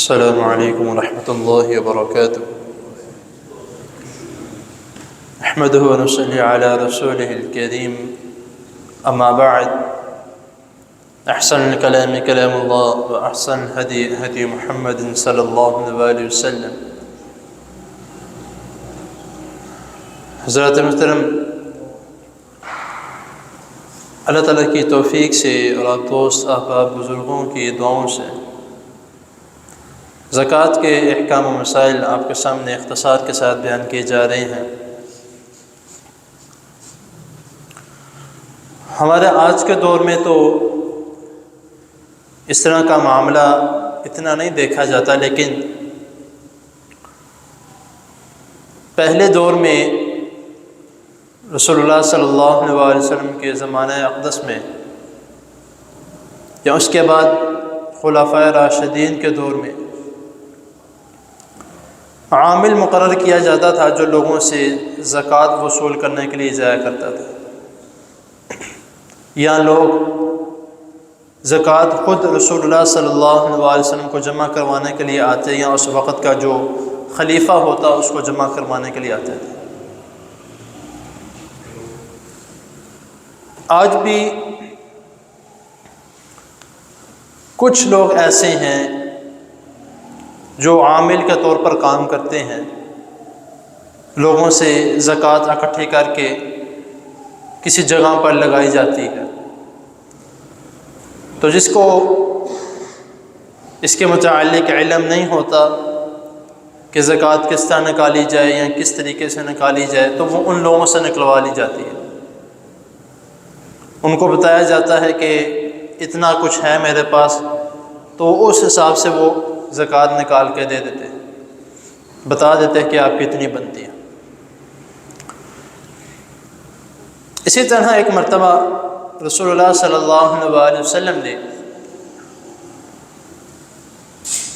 السلام علیکم ورحمۃ اللہ وبرکاتہ احمدہ ونصلی علی رسولہ الکریم اما بعد احسن الکلام کلام اللہ واحسن الہدی ہدی محمد صلی اللہ علیہ وسلم۔ حضرات محترم، اللہ تعالیٰ کی توفیق سے اور آپ دوست احباب بزرگوں کی دعاؤں سے زکوٰۃ کے احکام و مسائل آپ کے سامنے اختصار کے ساتھ بیان کیے جا رہے ہیں۔ ہمارے آج کے دور میں تو اس طرح کا معاملہ اتنا نہیں دیکھا جاتا، لیکن پہلے دور میں رسول اللہ صلی اللہ علیہ وسلم کے زمانہ اقدس میں یا اس کے بعد خلفائے راشدین کے دور میں عامل مقرر کیا جاتا تھا جو لوگوں سے زکوٰۃ وصول کرنے کے لیے جایا کرتا تھا، یا لوگ زکوٰۃ خود رسول اللہ صلی اللہ علیہ وسلم کو جمع کروانے کے لیے آتے، یا اس وقت کا جو خلیفہ ہوتا اس کو جمع کروانے کے لیے آتے تھے۔ آج بھی کچھ لوگ ایسے ہیں جو عامل کے طور پر کام کرتے ہیں، لوگوں سے زکوٰۃ اکٹھی کر کے کسی جگہ پر لگائی جاتی ہے، تو جس کو اس کے متعلق علم نہیں ہوتا کہ زکوٰۃ کس طرح نکالی جائے یا کس طریقے سے نکالی جائے، تو وہ ان لوگوں سے نکلوا لی جاتی ہے۔ ان کو بتایا جاتا ہے کہ اتنا کچھ ہے میرے پاس، تو اس حساب سے وہ زکوٰۃ نکال کے دے دیتے، بتا دیتے کہ آپ کی اتنی بنتی ہے۔ اسی طرح ایک مرتبہ رسول اللہ صلی اللہ علیہ وسلم نے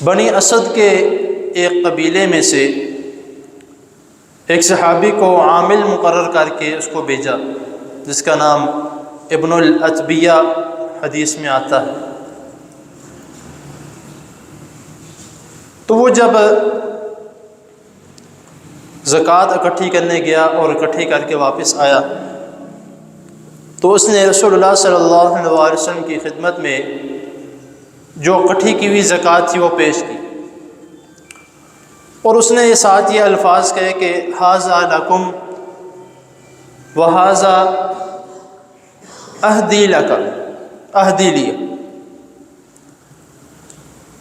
بنی اسد کے ایک قبیلے میں سے ایک صحابی کو عامل مقرر کر کے اس کو بھیجا، جس کا نام ابن الاتبیہ حدیث میں آتا ہے۔ تو وہ جب زکوٰۃ اکٹھی کرنے گیا اور اکٹھی کر کے واپس آیا، تو اس نے رسول اللہ صلی اللہ علیہ وسلم کی خدمت میں جو اکٹھی کی ہوئی زکوٰۃ تھی وہ پیش کی، اور اس نے ساتھ یہ الفاظ کہے کہ ھذا لکم وھذا اہدی لک، اہدی لی،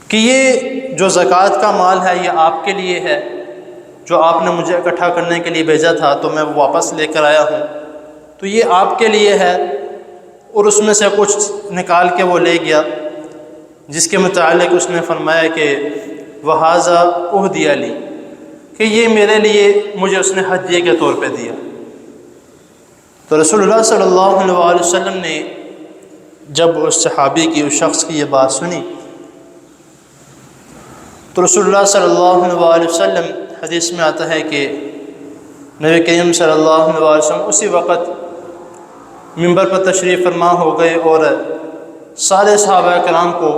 کہ یہ جو زکوٰۃ کا مال ہے یہ آپ کے لیے ہے، جو آپ نے مجھے اکٹھا کرنے کے لیے بھیجا تھا تو میں واپس لے کر آیا ہوں، تو یہ آپ کے لیے ہے۔ اور اس میں سے کچھ نکال کے وہ لے گیا، جس کے متعلق اس نے فرمایا کہ وھذا اہدی لی، کہ یہ میرے لیے، مجھے اس نے ہدیے کے طور پہ دیا۔ تو رسول اللہ صلی اللہ علیہ وسلم نے جب اس صحابی کی، اس شخص کی یہ بات سنی، تو رسول اللہ صلی اللہ علیہ وسلم، حدیث میں آتا ہے کہ نبی کریم صلی اللہ علیہ وسلم اسی وقت منبر پر تشریف فرما ہو گئے اور سارے صحابہ کرام کو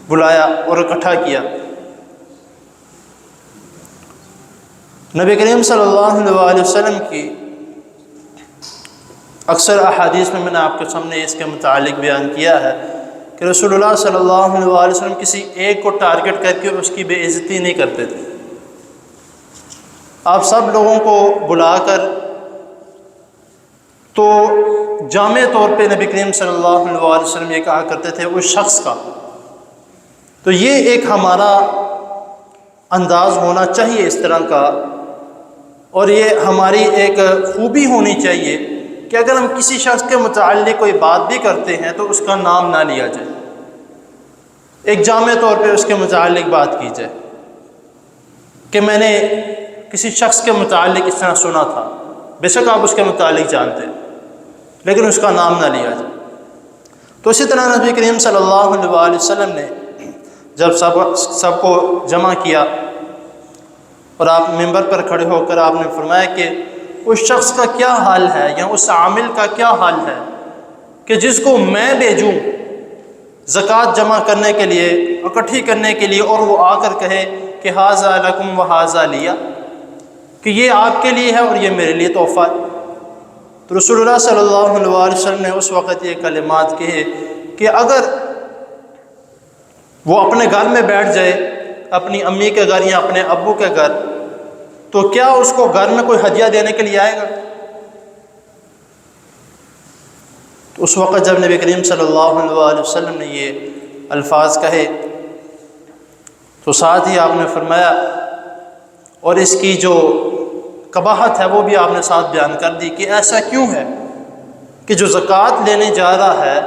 بلایا اور اکٹھا کیا۔ نبی کریم صلی اللہ علیہ وسلم کی اکثر احادیث میں نے آپ کے سامنے اس کے متعلق بیان کیا ہے کہ رسول اللہ صلی اللہ علیہ وسلم کسی ایک کو ٹارگٹ کر کے اس کی بے عزتی نہیں کرتے تھے۔ آپ سب لوگوں کو بلا کر تو جامع طور پہ نبی کریم صلی اللہ علیہ وسلم یہ کہا کرتے تھے اس شخص کا۔ تو یہ ایک ہمارا انداز ہونا چاہیے اس طرح کا، اور یہ ہماری ایک خوبی ہونی چاہیے کہ اگر ہم کسی شخص کے متعلق کوئی بات بھی کرتے ہیں تو اس کا نام نہ لیا جائے، ایک جامع طور پہ اس کے متعلق بات کی جائے کہ میں نے کسی شخص کے متعلق اس طرح سنا تھا، بے شک آپ اس کے متعلق جانتے ہیں، لیکن اس کا نام نہ لیا جائے۔ تو اسی طرح نبی کریم صلی اللہ علیہ وسلم نے جب سب کو جمع کیا اور آپ منبر پر کھڑے ہو کر آپ نے فرمایا کہ اس شخص کا کیا حال ہے، یا اس عامل کا کیا حال ہے کہ جس کو میں بھیجوں زکوٰۃ جمع کرنے کے لیے، اکٹھی کرنے کے لیے، اور وہ آ کر کہے کہ ھذا لکم و ھذا لیا، کہ یہ آپ کے لیے ہے اور یہ میرے لیے تحفہ ہے۔ تو رسول اللہ صلی اللہ علیہ وسلم نے اس وقت یہ کلمات کہے کہ اگر وہ اپنے گھر میں بیٹھ جائے، اپنی امی کے گھر یا اپنے ابو کے گھر، تو کیا اس کو گھر میں کوئی ہدیہ دینے کے لیے آئے گا؟ تو اس وقت جب نبی کریم صلی اللہ علیہ وسلم نے یہ الفاظ کہے تو ساتھ ہی آپ نے فرمایا، اور اس کی جو قباحت ہے وہ بھی آپ نے ساتھ بیان کر دی کہ ایسا کیوں ہے کہ جو زکوٰۃ لینے جا رہا ہے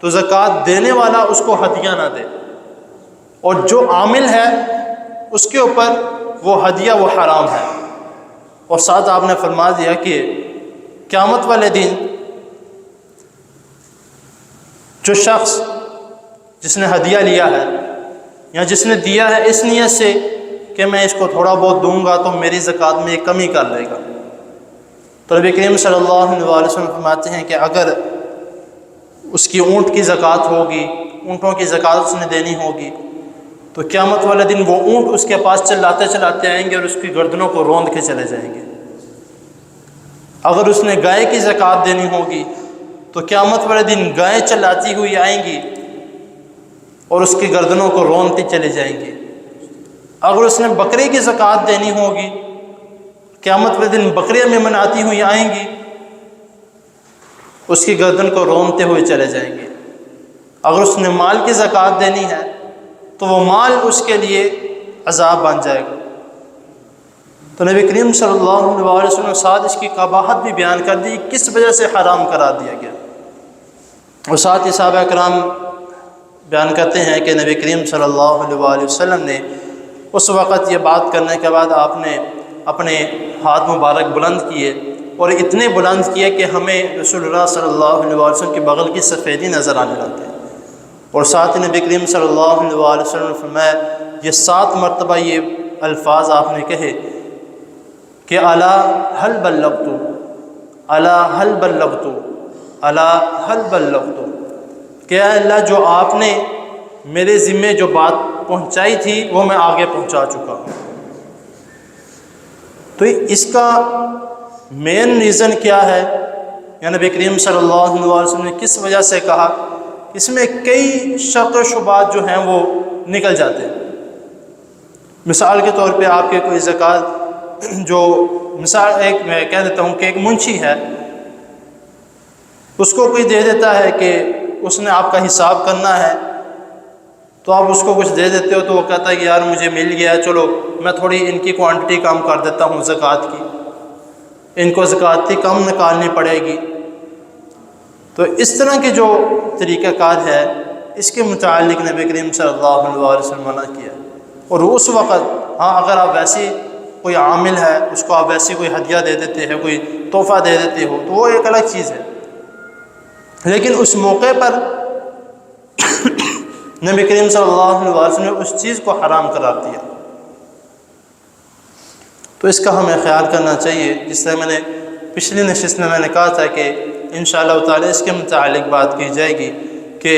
تو زکوٰۃ دینے والا اس کو ہدیہ نہ دے، اور جو عامل ہے اس کے اوپر وہ ہدیہ وہ حرام ہے۔ اور ساتھ آپ نے فرما دیا کہ قیامت والے دن جو شخص جس نے ہدیہ لیا ہے یا جس نے دیا ہے اس نیت سے کہ میں اس کو تھوڑا بہت دوں گا تو میری زکوٰۃ میں ایک کمی کر لے گا، تو نبی کریم صلی اللہ علیہ وسلم فرماتے ہیں کہ اگر اس کی اونٹ کی زکوٰۃ ہوگی، اونٹوں کی زکوٰۃ اس نے دینی ہوگی، تو قیامت والے دن وہ اونٹ اس کے پاس چلاتے چلاتے آئیں گے اور اس کی گردنوں کو روند کے چلے جائیں گے۔ اگر اس نے گائے کی زکوٰۃ دینی ہوگی تو قیامت والے دن گائے چلاتی ہوئی آئیں گی اور اس کی گردنوں کو روندتی چلے جائیں گی۔ اگر اس نے بکرے کی زکوٰۃ دینی ہوگی، قیامت والے دن بکریاں میں مناتی ہوئی آئیں گی، اس کی گردن کو روندتے ہوئے چلے جائیں گے۔ اگر اس نے مال کی زکوٰۃ دینی ہے تو وہ مال اس کے لیے عذاب بن جائے گا۔ تو نبی کریم صلی اللہ علیہ وسلم نے ساتھ اس کی قباحت بھی بیان کر دی، کس وجہ سے حرام قرار دیا گیا۔ اور ساتھ ہی صحابہ کرام بیان کرتے ہیں کہ نبی کریم صلی اللہ علیہ وسلم نے اس وقت یہ بات کرنے کے بعد آپ نے اپنے ہاتھ مبارک بلند کیے، اور اتنے بلند کیے کہ ہمیں رسول اللہ صلی اللہ علیہ وسلم کے بغل کی سفیدی نظر آنے لگتی ہے۔ اور ساتھ ہی نبی کریم صلی اللہ علیہ وسلم نے فرمایا، یہ 7 مرتبہ یہ الفاظ آپ نے کہے کہ الا هل بلغت، الا هل بلغت، الا هل بلغت، کہ اے اللہ جو آپ نے میرے ذمے جو بات پہنچائی تھی وہ میں آگے پہنچا چکا ہوں۔ تو اس کا مین ریزن کیا ہے، یا نبی کریم صلی اللہ علیہ وسلم نے کس وجہ سے کہا؟ اس میں کئی شک و شبہات جو ہیں وہ نکل جاتے ہیں۔ مثال کے طور پہ آپ کے کوئی زکوٰۃ جو مثال ایک میں کہہ دیتا ہوں کہ ایک منشی ہے، اس کو کوئی دے دیتا ہے کہ اس نے آپ کا حساب کرنا ہے، تو آپ اس کو کچھ دے دیتے ہو تو وہ کہتا ہے کہ یار مجھے مل گیا، چلو میں تھوڑی ان کی کوانٹٹی کم کر دیتا ہوں زکوٰۃ کی، ان کو زکوٰۃ کی کم نکالنی پڑے گی۔ تو اس طرح کے جو طریقہ کار ہے اس کے متعلق نبی کریم صلی اللہ علیہ وسلم منع کیا۔ اور اس وقت ہاں اگر آپ ویسی کوئی عامل ہے اس کو آپ ویسی کوئی ہدیہ دے دیتے ہیں، کوئی تحفہ دے دیتے ہو تو وہ ایک الگ چیز ہے، لیکن اس موقع پر نبی کریم صلی اللہ علیہ وسلم نے اس چیز کو حرام قرار دیا۔ تو اس کا ہمیں خیال کرنا چاہیے، جس طرح میں نے پچھلی نشست میں نے کہا تھا کہ انشاءاللہ تعالی اس کے متعلق بات کی جائے گی کہ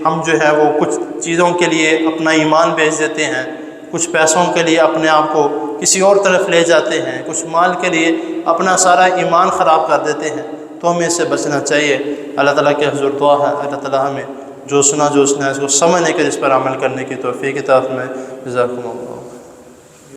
ہم جو ہے وہ کچھ چیزوں کے لیے اپنا ایمان بیچ دیتے ہیں، کچھ پیسوں کے لیے اپنے آپ کو کسی اور طرف لے جاتے ہیں، کچھ مال کے لیے اپنا سارا ایمان خراب کر دیتے ہیں، تو ہمیں اس سے بچنا چاہیے۔ اللہ تعالیٰ کے حضور دعا ہے اللہ تعالیٰ ہمیں جو سنا جو اس نے اس کو سمجھنے کے اس پر عمل کرنے کی توفیق عطا فرمائے۔ جزاکم اللہ۔